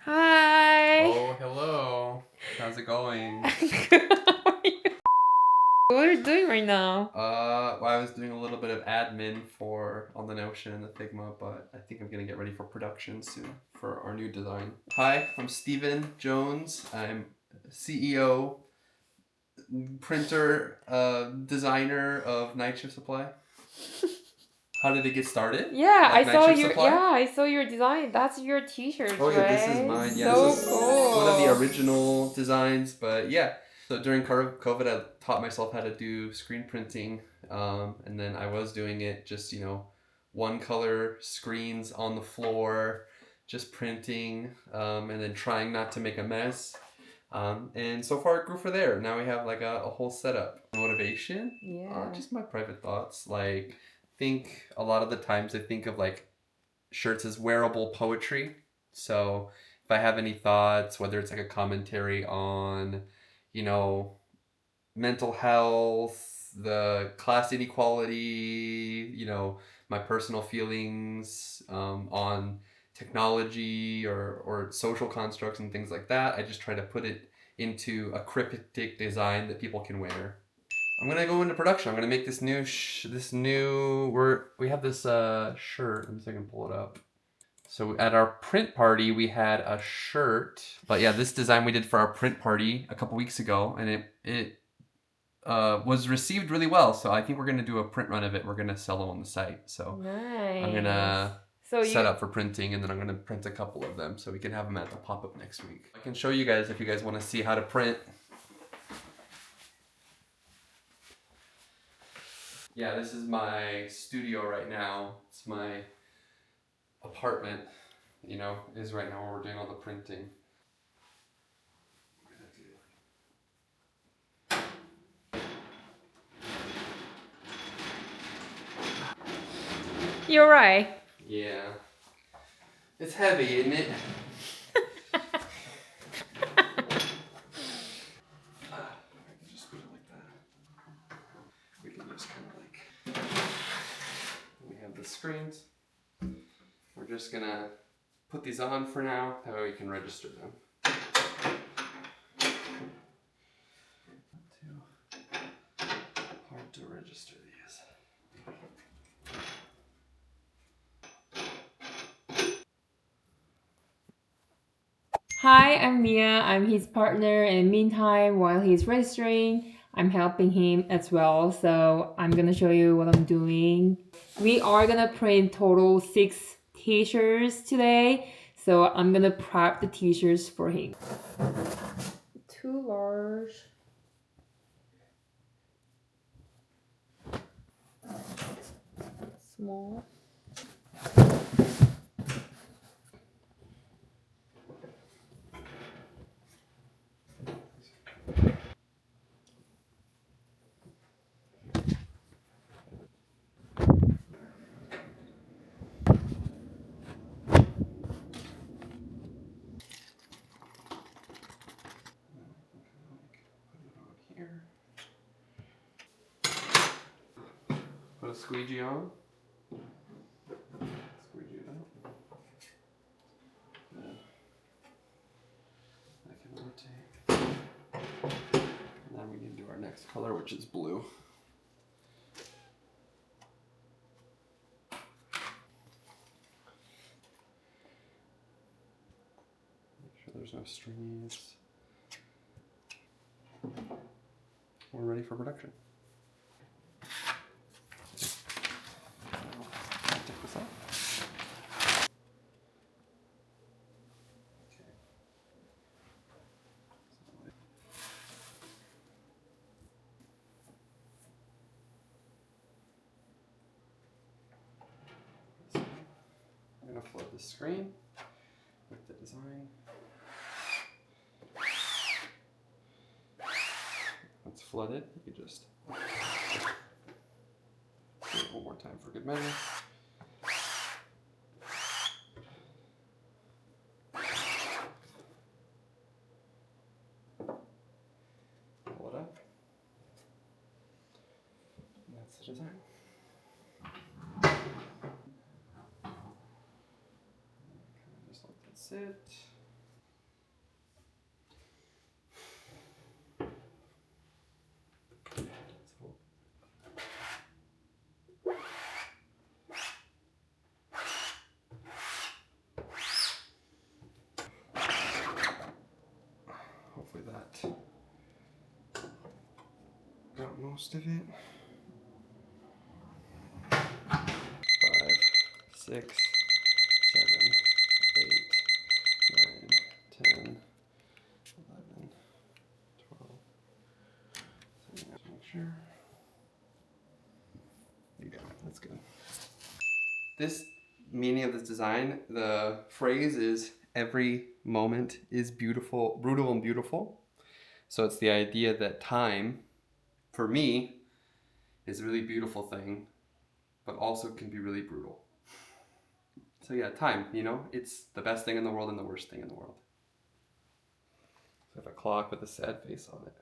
Hi. Oh, hello. How's it going? What are you doing right now? Well, I was doing a little bit of admin on the Notion and the Figma, but I think I'm gonna get ready for production soon for our new design. Hi, I'm Steven Jones. I'm CEO, printer, designer of Night Shift Supply. How did it get started? Yeah, Like Night Shift Supply? I saw your design. That's your t-shirt, Oh yeah, this is right? mine. Yeah, So this is one of the cool. original designs, but yeah. So during COVID, I taught myself how to do screen printing, and then I was doing it just one color screens on the floor, just printing, and then trying not to make a mess. And so far it grew for there. Now we have like a whole setup. Motivation? Yeah. Just my private thoughts. Like, think a lot of the times I think of like shirts as wearable poetry. So if I have any thoughts, whether it's like a commentary on, you know, mental health, the class inequality, my personal feelings on technology or social constructs and things like that, I just try to put it into a cryptic design that people can wear. I'm gonna go into production. I'm gonna make this we have this shirt. Let me see if I can pull it up. So at our print party, we had a shirt. But yeah, this design we did for our print party a couple weeks ago, and it was received really well. So I think we're gonna do a print run of it. We're gonna sell it on the site. So I'm Nice. gonna So set you up for printing, and then I'm gonna print a couple of them so we can have them at the pop up next week. I can show you guys if you guys want to see how to print. Yeah, this is my studio right now. It's my apartment, is right now where we're doing all the printing. You're right. Yeah. It's heavy, isn't it? I can just put it like that. We can just kind of like. We have the screens. We're just gonna put these on for now. That way we can register them. Too hard to register these. Hi, I'm Mia. I'm his partner, and meantime, while he's registering, I'm helping him as well. So I'm gonna show you what I'm doing. We are gonna print total 6 t-shirts today. So I'm gonna prep the t-shirts for him. Too large. Small. Here. Put a squeegee on. Squeegee it out. Then I can rotate. And then we need to do our next color, which is blue. Make sure there's no strings. We're ready for production. Take this off. Okay. I'm gonna flood the screen with the design. Once flooded, you just do it one more time for good measure. Pull it up. And that's the design. Kind of just let that sit. hopefully that got most of it. 5, 6, 7, 8, 9, 10, 11, 12. Make sure. There you go. That's good. This meaning of this design, the phrase is every moment is beautiful, brutal and beautiful. So it's the idea that time, for me, is a really beautiful thing, but also can be really brutal. So yeah, time, you know, it's the best thing in the world and the worst thing in the world. So I have a clock with a sad face on it.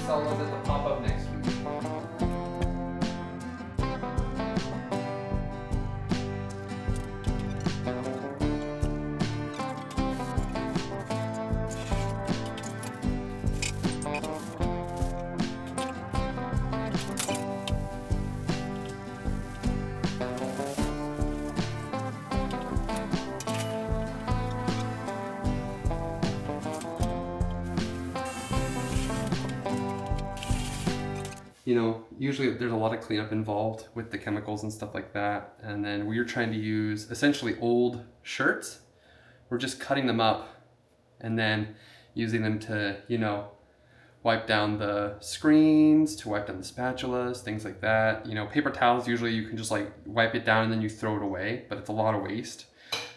Solos at the pop-up next week. You know, usually there's a lot of cleanup involved with the chemicals and stuff like that. And then we're trying to use essentially old shirts. We're just cutting them up and then using them to, you know, wipe down the screens, to wipe down the spatulas, things like that. You know, paper towels, usually you can just like wipe it down and then you throw it away, but it's a lot of waste.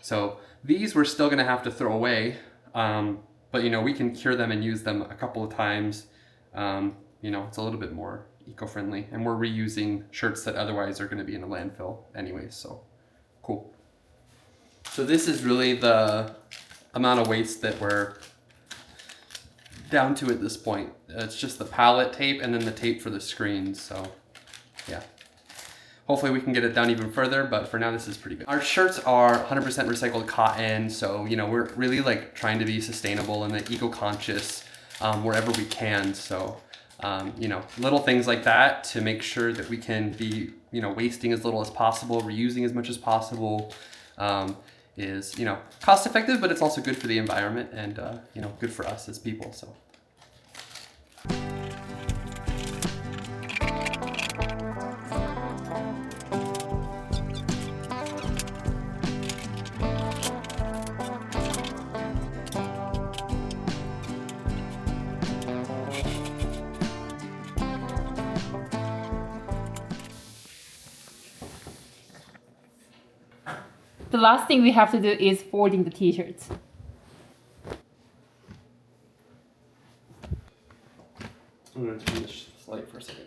So these we're still gonna have to throw away, but you know, we can cure them and use them a couple of times. You know, it's a little bit more eco-friendly, and we're reusing shirts that otherwise are going to be in a landfill anyways, so cool. So this is really the amount of waste that we're down to at this point. It's just the palette tape and then the tape for the screens, so yeah. Hopefully we can get it down even further, but for now this is pretty good. Our shirts are 100% recycled cotton, so you know, we're really like trying to be sustainable and eco-conscious wherever we can, so you know, little things like that to make sure that we can be, you know, wasting as little as possible, reusing as much as possible, is, you know, cost effective, but it's also good for the environment and, you know, good for us as people, so. The last thing we have to do is folding the t-shirts. I'm going to turn this light for a second.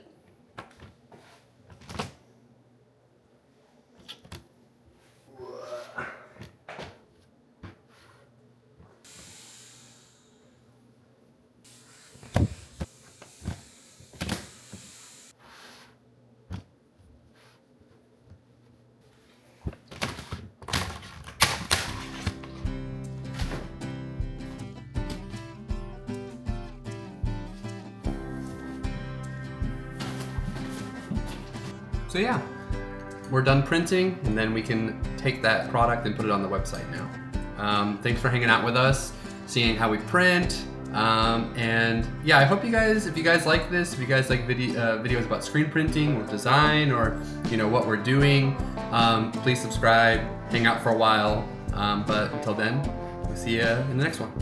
So yeah, we're done printing, and then we can take that product and put it on the website now. Thanks for hanging out with us, seeing how we print, and yeah, I hope you guys, if you guys like this, if you guys like videos about screen printing or design or, you know, what we're doing, please subscribe, hang out for a while, but until then, we'll see you in the next one.